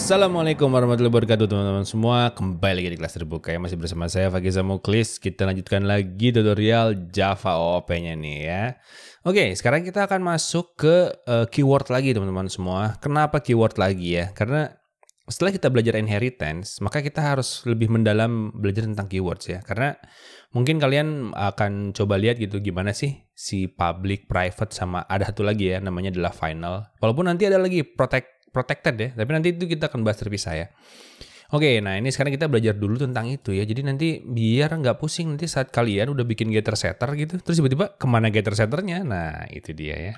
Assalamualaikum warahmatullahi wabarakatuh teman-teman semua. Kembali lagi di kelas terbuka ya. Masih bersama saya Fagiza Muklis. Kita lanjutkan lagi tutorial Java OOP-nya nih ya. Oke, sekarang kita akan masuk ke keyword lagi teman-teman semua. Kenapa keyword lagi ya? Karena setelah kita belajar inheritance, maka kita harus lebih mendalam belajar tentang keywords ya. Karena mungkin kalian akan coba lihat gitu gimana sih si public, private, sama ada satu lagi ya namanya adalah final. Walaupun nanti ada lagi protected ya, tapi nanti itu kita akan bahas terpisah ya. Oke, nah ini sekarang kita belajar dulu tentang itu ya. Jadi nanti biar nggak pusing nanti saat kalian udah bikin getter setter gitu, terus tiba-tiba kemana getter setternya? Nah itu dia ya.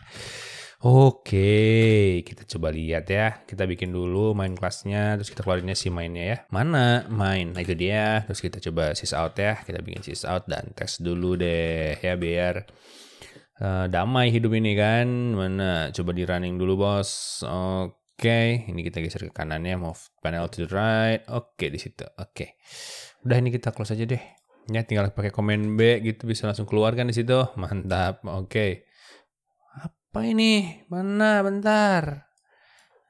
Oke, kita coba lihat ya. Kita bikin dulu main kelasnya, terus kita keluarinnya si mainnya ya. Mana main? Nah itu dia. Terus kita coba sysout ya. Kita bikin sysout dan tes dulu deh ya biar damai hidup ini kan. Mana? Coba di running dulu bos. Oke, ini kita geser ke kanannya, move panel to the right. Oke, di situ. Oke. Udah ini kita close aja deh. Ya, tinggal pakai command B gitu bisa langsung keluar kan di situ. Mantap. Oke. Apa ini? Mana? Bentar.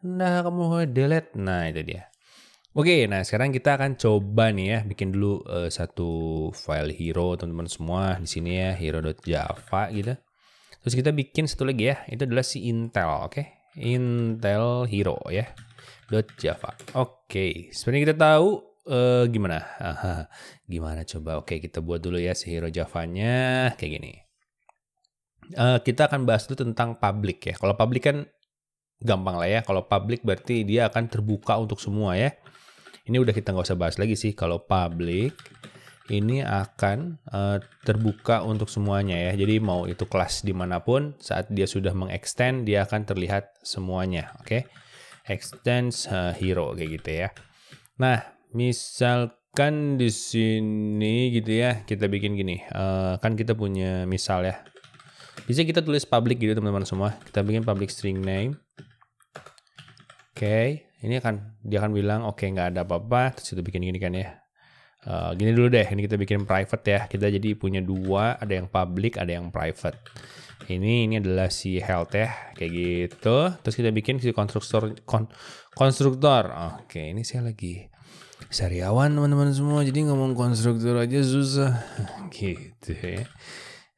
Nah, kamu delete. Nah, itu dia. Oke, nah sekarang kita akan coba nih ya bikin dulu satu file hero teman-teman semua di sini ya, hero.java gitu. Terus kita bikin satu lagi ya, itu adalah si Intel, oke? Intel hero ya, .java. Oke, sebenarnya kita tahu gimana? Gimana coba? Oke, kita buat dulu ya si hero Java-nya kayak gini. Kita akan bahas dulu tentang public ya. Kalau public kan gampang lah ya. Kalau public berarti dia akan terbuka untuk semua ya. Ini udah kita nggak usah bahas lagi sih. Kalau public ini akan terbuka untuk semuanya ya. Jadi mau itu kelas dimanapun, saat dia sudah mengextend, dia akan terlihat semuanya. Oke, extends hero kayak gitu ya. Nah, misalkan di sini gitu ya, kita bikin gini. Kan kita punya misal ya. Bisa kita tulis public gitu teman-teman semua. Kita bikin public string name. Oke, ini dia akan bilang oke nggak ada apa-apa. Terus kita bikin gini kan ya. Gini dulu deh, ini kita bikin private ya. Kita jadi punya dua, ada yang public, ada yang private. Ini adalah si health ya, kayak gitu. Terus kita bikin si konstruktor. Oke, ini saya lagi sariawan teman-teman semua, jadi ngomong konstruktor aja susah. Gitu ya.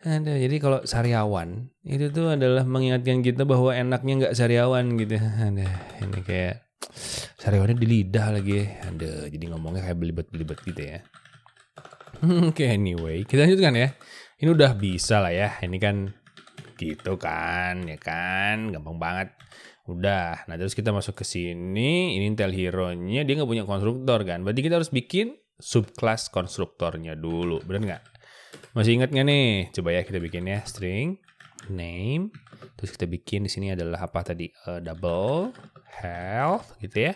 Jadi kalau sariawan itu tuh adalah mengingatkan kita bahwa enaknya nggak sariawan gitu. Ini kayak sariawannya di lidah lagi. Jadi ngomongnya kayak belibet-belibet gitu ya. Oke, anyway, kita lanjutkan ya. Ini udah bisa lah ya. Ini kan gitu kan, ya kan, gampang banget. Udah. Nah terus kita masuk ke sini. Ini Intel Hero-nya dia nggak punya konstruktor kan. Berarti kita harus bikin subclass konstruktornya dulu. Bener nggak? Masih ingat nggak nih? Coba ya kita bikin ya string name. Terus kita bikin di sini adalah apa tadi? Double health gitu ya.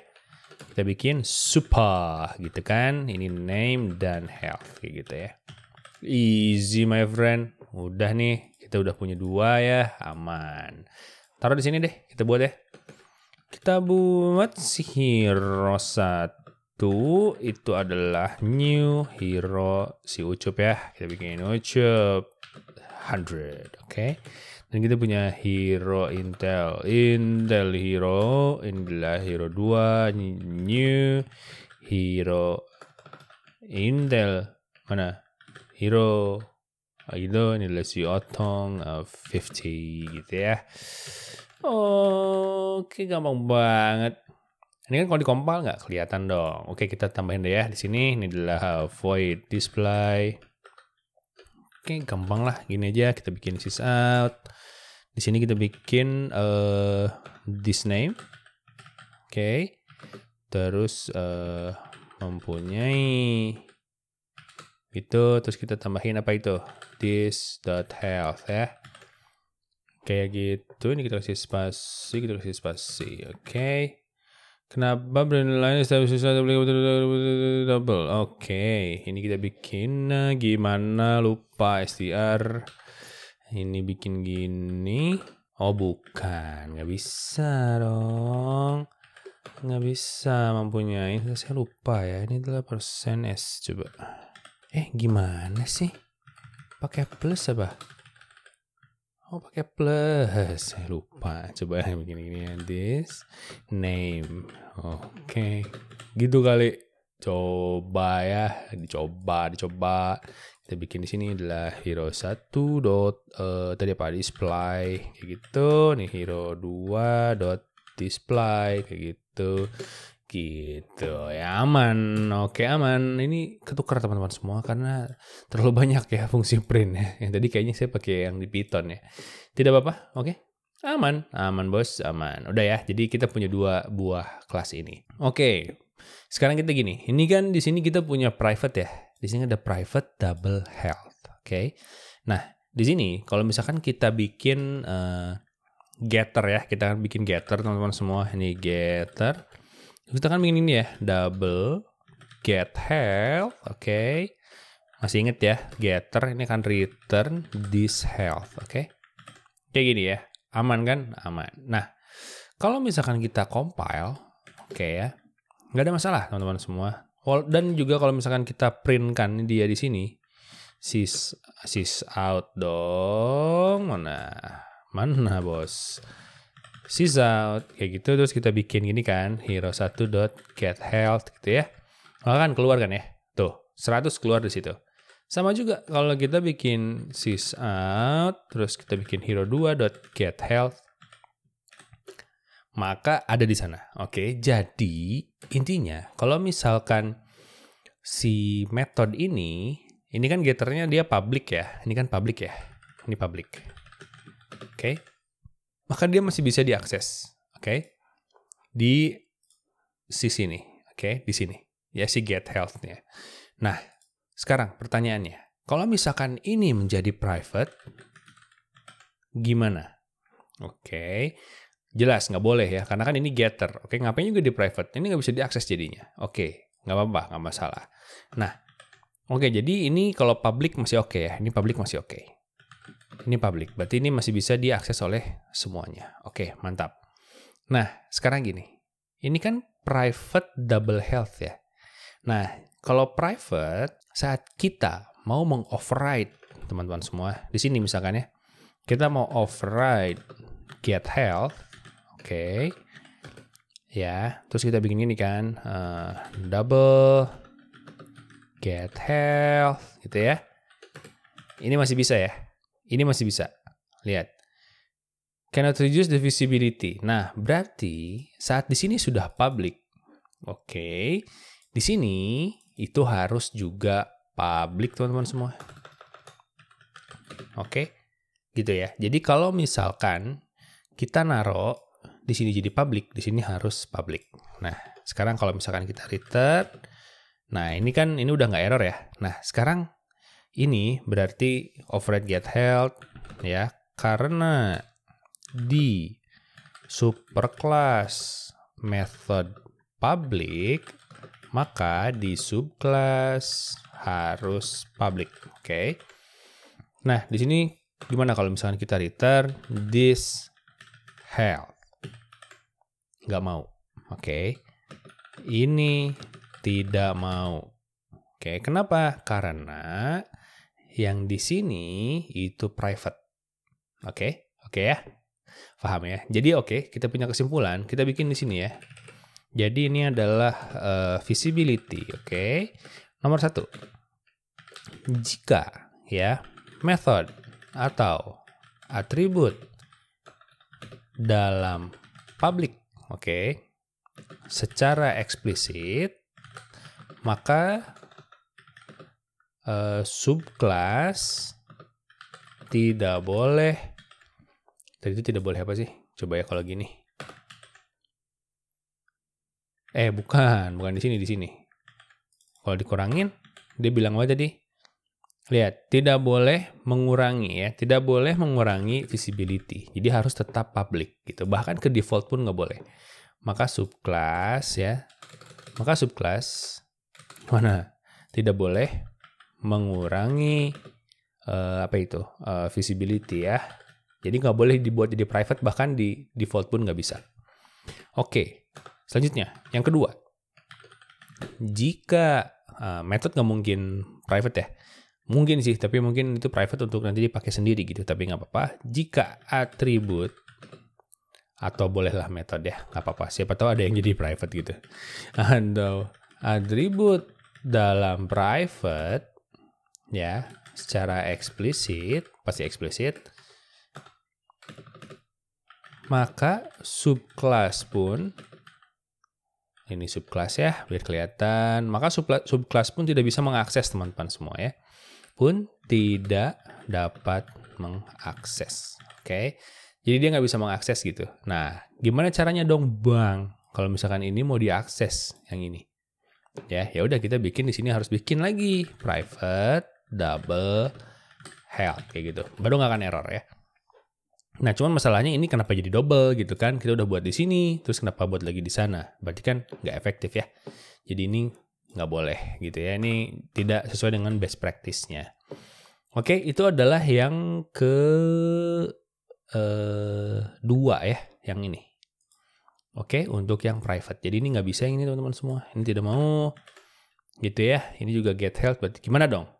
Kita bikin super gitu kan. Ini name dan health kayak gitu ya. Easy my friend. Udah nih, kita udah punya dua ya, aman. Taruh di sini deh, kita buat ya. Kita buat si hero 1 itu adalah new hero si Ucup ya. Kita bikin Ucup 100, oke. Dan kita punya hero Intel hero, inilah hero 2, new hero Intel mana? Hero gitu, ini adalah si Otong 50 gitu ya. Oke, gampang banget. Ini kan kalau dikompil nggak kelihatan dong. Oke, kita tambahin deh ya di sini. Ini adalah void display. Oke, gampang lah. Gini aja kita bikin sysout. Di sini kita bikin this name. Oke. Terus mempunyai itu, terus kita tambahin apa itu? This.health ya. Kayak gitu. Ini kita kasih spasi. Oke. Kenapa brand lain double? Oke, ini kita bikin gimana lupa str. Ini bikin gini. Oh bukan, nggak bisa dong. Nggak bisa mempunyai. Saya lupa ya. Ini adalah %s coba. Gimana sih? Pakai plus apa? Oh, pakai plus. Lupa. Coba begini-gini. This name. Oke. Gitu kali. Coba ya. Dicoba. Kita bikin di sini adalah hero 1 tadi apa? Display. Kayak gitu. Nih hero 2 display. Kayak gitu. Gitu ya, aman. Oke, aman. Ini ketukar teman-teman semua karena terlalu banyak ya fungsi print ya. Yang tadi kayaknya saya pakai yang di Python ya. Tidak apa-apa. Oke. Aman bos, aman. Udah ya. Jadi kita punya 2 buah kelas ini. Oke. Sekarang kita gini. Ini kan di sini kita punya private ya. Di sini ada private double health. Oke. Nah, di sini kalau misalkan kita bikin getter ya. Kita akan bikin getter teman-teman semua. Ini getter. Kita kan bikin ini ya, double get health, oke. Masih inget ya, getter ini akan return this health, oke. Kayak gini ya, aman kan? Aman. Nah, kalau misalkan kita compile, oke ya, nggak ada masalah teman-teman semua. Dan juga kalau misalkan kita print kan dia di sini, sys out dong, mana bos? Sys out kayak gitu, terus kita bikin gini kan, hero 1.getHealth gitu ya. Maka kan keluar kan ya. Tuh, 100 keluar di situ. Sama juga kalau kita bikin sys out, terus kita bikin hero 2.getHealth, maka ada di sana. Oke, jadi intinya kalau misalkan si method ini kan getternya dia public ya. Ini kan public ya. Ini public. Oke. Maka dia masih bisa diakses, oke? Di sini, oke? Di sini, ya si get health-nya. Nah, sekarang pertanyaannya, kalau misalkan ini menjadi private, gimana? Oke, jelas nggak boleh ya, karena kan ini getter, oke? Ngapain juga di private? Ini nggak bisa diakses jadinya, oke? Nggak apa-apa, nggak masalah. Nah, oke, jadi ini kalau public masih oke ya, ini public masih oke. Ini public, berarti ini masih bisa diakses oleh semuanya. Oke, mantap. Nah, sekarang gini. Ini kan private double health ya. Nah, kalau private, saat kita mau meng-override, teman-teman semua, di sini misalkan ya, kita mau override get health, oke. Ya, terus kita bikin ini kan, double get health, gitu ya. Ini masih bisa ya. Ini masih bisa. Lihat. Cannot reduce the visibility. Nah, berarti saat di sini sudah public. Oke. Di sini itu harus juga public, teman-teman semua. Oke. Gitu ya. Jadi kalau misalkan kita naruh di sini jadi public, di sini harus public. Nah, sekarang kalau misalkan kita return, nah ini kan ini udah nggak error ya. Nah, sekarang ini berarti override get health ya, karena di superclass method public, maka di subclass harus public. Oke. Nah, di sini gimana kalau misalkan kita return this health? Nggak mau. Oke. Ini tidak mau. Oke, kenapa? Karena yang di sini itu private. Oke ya. Paham ya? Jadi oke, kita punya kesimpulan, kita bikin di sini ya. Jadi ini adalah visibility, oke. Nomor 1. Jika ya method atau atribut dalam public, oke, secara eksplisit, maka subclass tidak boleh. Tadi itu tidak boleh apa sih? Coba ya kalau gini. Bukan di sini. Kalau dikurangin, dia bilang apa tadi? Lihat, tidak boleh mengurangi ya, tidak boleh mengurangi visibility. Jadi harus tetap public gitu. Bahkan ke default pun nggak boleh. Maka subclass ya, mana? Tidak boleh mengurangi visibility ya. Jadi nggak boleh dibuat jadi private, bahkan di default pun nggak bisa. Oke, selanjutnya yang kedua, jika method nggak mungkin private ya, Mungkin sih, tapi mungkin itu private untuk nanti dipakai sendiri gitu. Tapi nggak apa-apa. Jika atribut atau bolehlah metode ya, nggak apa-apa. Siapa tahu ada yang jadi private gitu. Atau atribut dalam private ya, secara eksplisit, pasti eksplisit. Maka subclass pun ini subclass ya, biar kelihatan. Maka subclass pun tidak bisa mengakses teman-teman semua ya. Pun tidak dapat mengakses. Oke. Jadi dia nggak bisa mengakses gitu. Nah, gimana caranya dong, Bang? Kalau misalkan ini mau diakses yang ini. Ya udah kita bikin di sini harus bikin lagi private double health kayak gitu. Baru nggak akan error ya. Nah, cuman masalahnya ini kenapa jadi double gitu kan? Kita udah buat di sini, terus kenapa buat lagi di sana? Berarti kan nggak efektif ya. Jadi ini nggak boleh gitu ya. Ini tidak sesuai dengan best practice-nya. Oke, itu adalah yang kedua ya, yang ini. Oke, untuk yang private. Jadi ini nggak bisa yang ini teman-teman semua. Ini tidak mau gitu ya. Ini juga get health. Berarti gimana dong?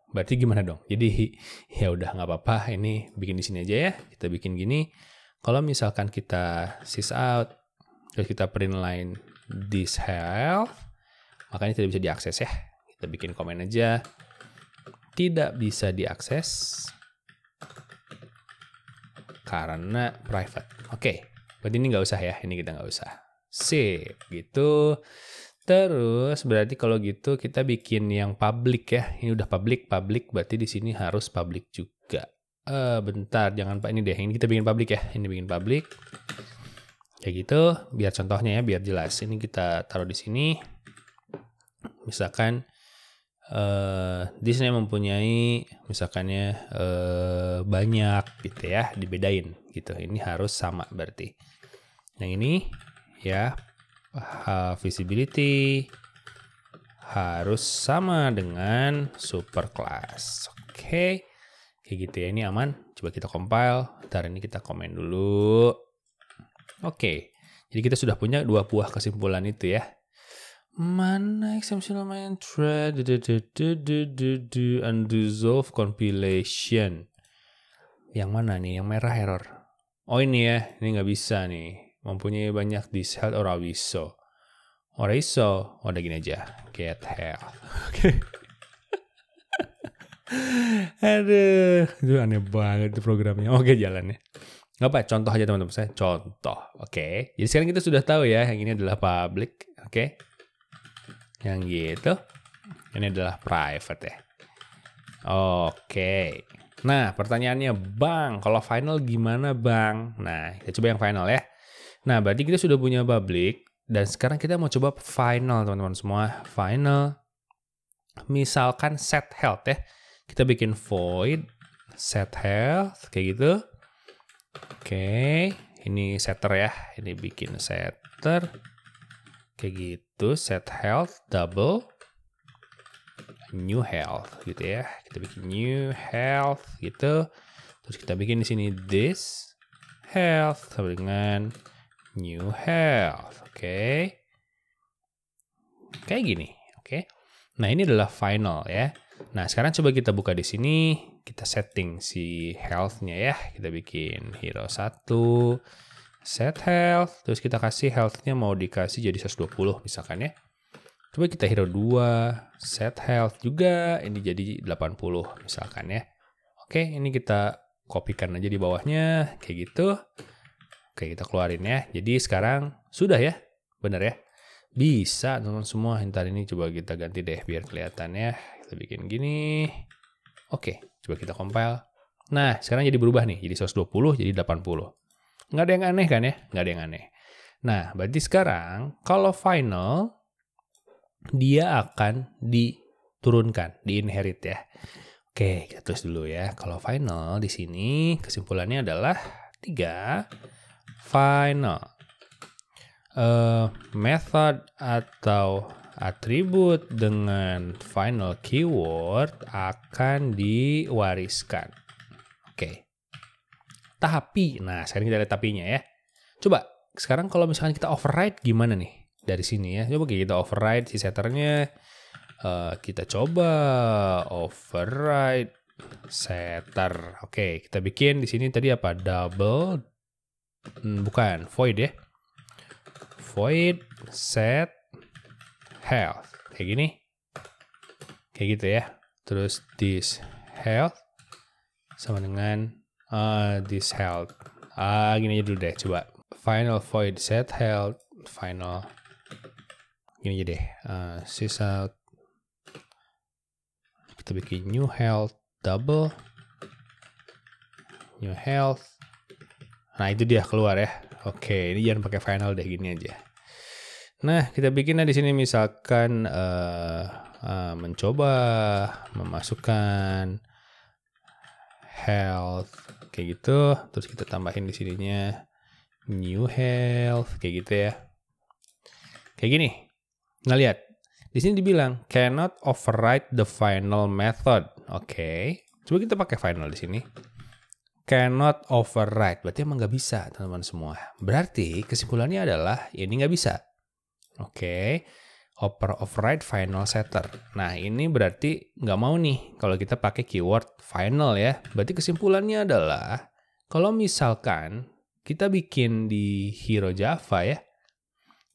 Jadi ya udah nggak apa-apa. Ini bikin di sini aja ya. Kita bikin gini. Kalau misalkan kita sys out, terus kita print line this health, makanya tidak bisa diakses ya. Kita bikin komen aja. Tidak bisa diakses karena private. Oke, berarti ini nggak usah ya. Ini kita nggak usah. Sip, gitu. Terus berarti kalau gitu kita bikin yang public ya. Ini udah public berarti di sini harus public juga. Bentar, jangan Pak ini deh. Ini kita bikin public ya. Ini bikin public. Kayak gitu, biar contohnya ya, biar jelas. Ini kita taruh di sini. Misalkan di sini mempunyai misalkannya banyak gitu ya, dibedain gitu. Ini harus sama berarti. Yang ini ya visibility harus sama dengan superclass. Oke. Kayak gitu ya, ini aman. Coba kita compile. Ntar ini kita komen dulu. Oke. Jadi kita sudah punya 2 buah kesimpulan itu ya. Mana exceptional main thread unresolved compilation. Yang mana nih? Yang merah error. Oh ini ya, ini nggak bisa nih. Mempunyai banyak this health or awiso. Oh udah gini aja. Get health. Oke. Aduh, itu aneh banget itu programnya. Oke, jalannya. Nggak apa, contoh aja teman-teman saya. Contoh. Oke. Jadi sekarang kita sudah tahu ya, yang ini adalah public. Oke. Yang gitu. Ini adalah private ya. Oke. Nah, pertanyaannya, Bang, kalau final gimana, Bang? Nah, kita coba yang final ya. Nah, berarti kita sudah punya public. Dan sekarang kita mau coba final, teman-teman semua. Final. Misalkan set health ya. Kita bikin void set health. Kayak gitu. Oke. Ini setter ya. Ini bikin setter. Kayak gitu, set health double new health gitu ya. Kita bikin new health gitu. Terus kita bikin di sini this health sama dengan new health. Oke. Kayak gini, oke. Nah, ini adalah final ya. Nah, sekarang coba kita buka di sini, kita setting si health-nya ya. Kita bikin hero 1 set health, terus kita kasih health-nya mau dikasih jadi 120 misalkan ya. Coba kita hero 2, set health juga, ini jadi 80 misalkan ya. Oke, ini kita kopikan aja di bawahnya, kayak gitu. Oke, kita keluarin ya. Jadi sekarang sudah ya, bener ya. Bisa teman-teman semua, ntar ini coba kita ganti deh biar kelihatan ya. Kita bikin gini. Oke, coba kita compile. Nah, sekarang jadi berubah nih, jadi 120 jadi 80. Nggak ada yang aneh kan ya? Nggak ada yang aneh. Nah, berarti sekarang kalau final, dia akan diturunkan, di-inherit ya. Oke, kita tulis dulu ya. Kalau final di sini kesimpulannya adalah 3. Final. Method atau atribut dengan final keyword akan diwariskan. Oke. Tapi, nah sekarang kita lihat tapinya ya. Coba, sekarang kalau misalkan kita override gimana nih? Dari sini ya. Coba kita override si setternya. Kita coba override setter. Oke, kita bikin di sini tadi apa? Double, bukan void ya. Void set health. Kayak gini. Kayak gitu ya. Terus this health sama dengan this health. Gini aja dulu deh, coba. Final void set health, final. Gini aja deh. Sys out. Kita bikin new health, double. New health. Nah, itu dia keluar ya. Oke, ini jangan pakai final deh, gini aja. Nah, kita bikinnya di sini misalkan mencoba memasukkan health kayak gitu, terus kita tambahin di sininya new health kayak gitu ya. Kayak gini. Nah, lihat. Di sini dibilang cannot override the final method. Oke. Coba kita pakai final di sini. Cannot override. Berarti emang nggak bisa, teman-teman semua. Berarti kesimpulannya adalah ini nggak bisa. Oke. Override final setter. Nah, ini berarti nggak mau nih kalau kita pakai keyword final ya. Berarti kesimpulannya adalah kalau misalkan kita bikin di Hero Java ya,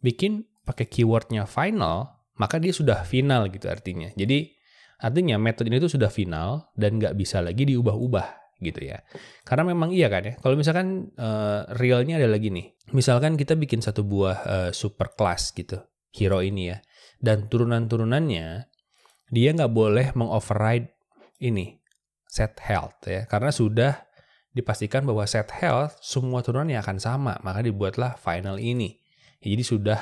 bikin pakai keywordnya final, maka dia sudah final gitu artinya. Jadi artinya metode ini tuh sudah final dan nggak bisa lagi diubah-ubah gitu ya. Karena memang iya kan ya. Kalau misalkan realnya ada lagi nih. Misalkan kita bikin satu buah super class gitu, hero ini ya. Dan turunan-turunannya dia nggak boleh mengoverride ini set health ya. Karena sudah dipastikan bahwa set health semua turunannya akan sama. Maka dibuatlah final ini. Ya, jadi sudah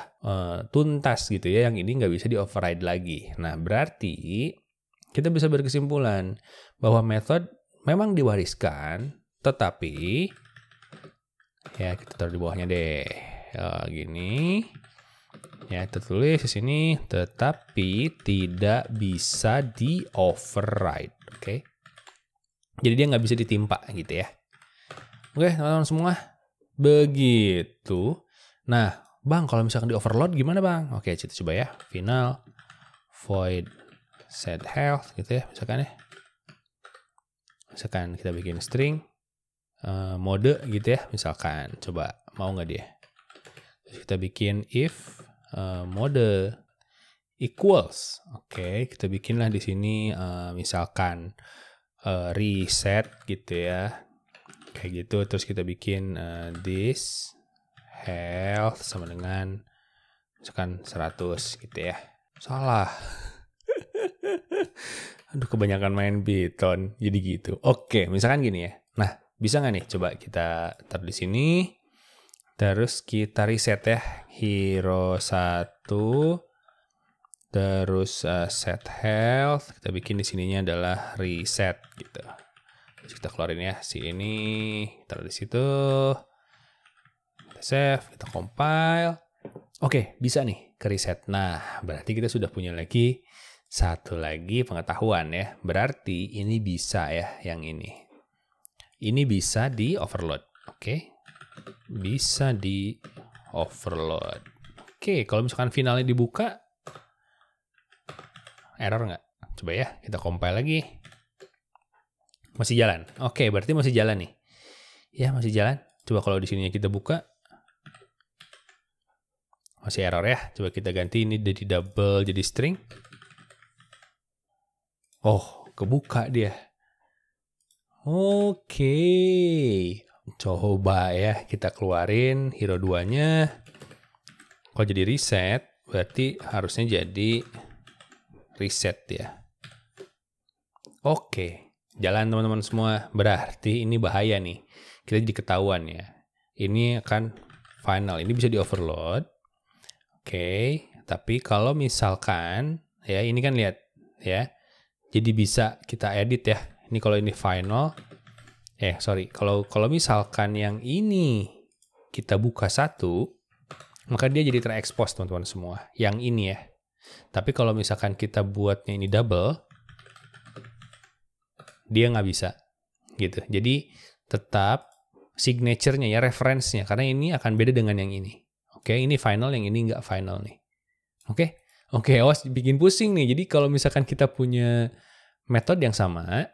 tuntas gitu ya. Yang ini nggak bisa di-override lagi. Nah berarti kita bisa berkesimpulan bahwa metode memang diwariskan, tetapi ya kita taruh di bawahnya deh. Gini. Ya, tertulis di sini, tetapi tidak bisa di-override. Oke. Jadi dia nggak bisa ditimpa gitu ya. Oke, teman-teman semua. Begitu. Nah, Bang, kalau misalkan di-overload gimana, Bang? Oke, kita coba ya. Final void set health gitu ya, misalkan ya. Misalkan kita bikin string mode gitu ya, misalkan. Coba, mau nggak dia? Terus kita bikin if mode equals. Oke, kita bikinlah di sini misalkan reset gitu ya. Kayak gitu. Terus kita bikin this health sama dengan misalkan 100 gitu ya. Salah. Aduh, kebanyakan main Python jadi gitu. Oke, misalkan gini ya. Nah, bisa nggak nih? Coba kita taruh di sini. Terus kita reset ya, hero 1, terus set health, kita bikin di sininya adalah reset gitu. Terus kita keluarin ya, si ini, taruh di situ, kita save, kita compile. Oke, bisa nih ke reset. Nah, berarti kita sudah punya lagi satu lagi pengetahuan ya. Berarti ini bisa ya, yang ini. Ini bisa di overload, oke. Bisa di overload. Oke, kalau misalkan finalnya dibuka, error nggak? Coba ya, kita compile lagi. Masih jalan. Oke, berarti masih jalan nih. Ya, masih jalan. Coba kalau di sini kita buka, masih error ya. Coba kita ganti ini dari double jadi string. Oh, kebuka dia. Oke. Coba ya, kita keluarin hero 2-nya. Kalau jadi reset, berarti harusnya jadi reset ya. Oke, jalan teman-teman semua. Berarti ini bahaya nih. Kita jadi ketahuan ya. Ini akan final. Ini bisa di overload. Oke, tapi kalau misalkan, ya ini kan lihat ya. Jadi bisa kita edit ya. Ini kalau ini final. Kalau misalkan yang ini kita buka satu, maka dia jadi terekspos teman-teman semua. Yang ini ya. Tapi kalau misalkan kita buatnya ini double, dia nggak bisa. Gitu. Jadi tetap signature-nya ya, reference-nya. Karena ini akan beda dengan yang ini. Oke, ini final, yang ini nggak final nih. Oke, Oke, awas bikin pusing nih. Jadi kalau misalkan kita punya metode yang sama,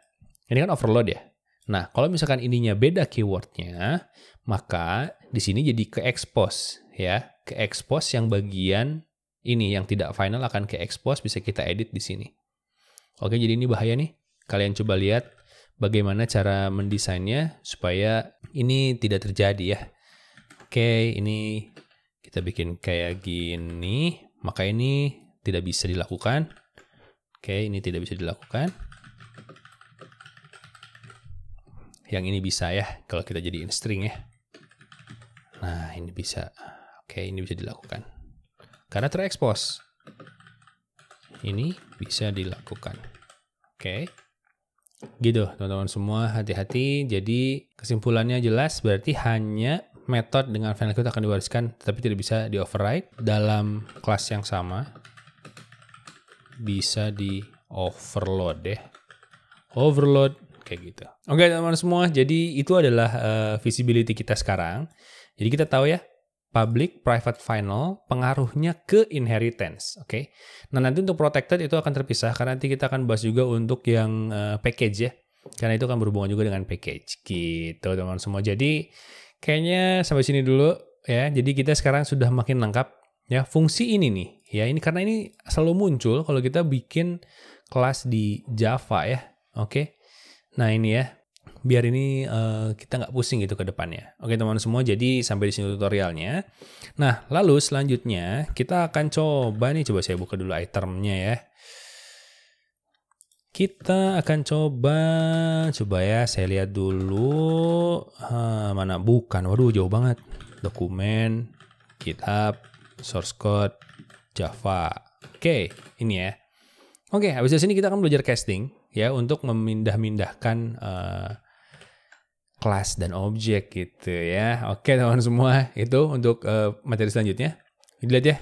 ini kan overload ya. Nah, kalau misalkan ininya beda keywordnya, maka di sini jadi ke-expose ya. Ke-expose yang bagian ini yang tidak final akan ke-expose, bisa kita edit di sini. Oke, jadi ini bahaya nih. Kalian coba lihat bagaimana cara mendesainnya supaya ini tidak terjadi ya. Oke, ini kita bikin kayak gini, maka ini tidak bisa dilakukan. Oke, ini tidak bisa dilakukan. Yang ini bisa ya, kalau kita jadiin string ya. Nah, ini bisa. Oke, ini bisa dilakukan. Karena terekspos. Ini bisa dilakukan. Oke. Gitu, teman-teman semua, hati-hati. Jadi, kesimpulannya jelas, berarti hanya metode dengan final keyword akan diwariskan, tapi tidak bisa di-override dalam kelas yang sama. Bisa di-overload ya. Overload, kayak gitu. Oke, teman-teman semua, jadi itu adalah visibility kita sekarang. Jadi kita tahu ya, public, private, final, pengaruhnya ke inheritance. Oke. Nah, nanti untuk protected itu akan terpisah, karena nanti kita akan bahas juga untuk yang package ya. Karena itu akan berhubungan juga dengan package. Gitu, teman-teman semua. Jadi, kayaknya sampai sini dulu ya. Jadi kita sekarang sudah makin lengkap ya fungsi ini nih. Ya, ini karena ini selalu muncul kalau kita bikin kelas di Java ya. Oke. Nah, ini ya. Biar ini kita nggak pusing gitu ke depannya. Oke, teman-teman semua. Jadi sampai di sini tutorialnya. Nah, lalu selanjutnya kita akan coba nih. Coba saya buka dulu itemnya ya. Kita akan coba ya, saya lihat dulu. Mana? Bukan, waduh jauh banget. Dokumen, GitHub, source code, Java. Oke, ini ya. Oke, habis dari sini kita akan belajar casting ya untuk memindah-mindahkan kelas dan objek gitu ya. Oke, teman-teman semua, itu untuk materi selanjutnya. Dilihat ya.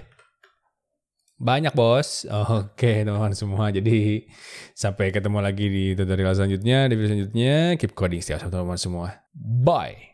Banyak bos. Oke, teman-teman semua. Jadi sampai ketemu lagi di tutorial selanjutnya, di video selanjutnya. Keep coding setiap teman-teman semua. Bye.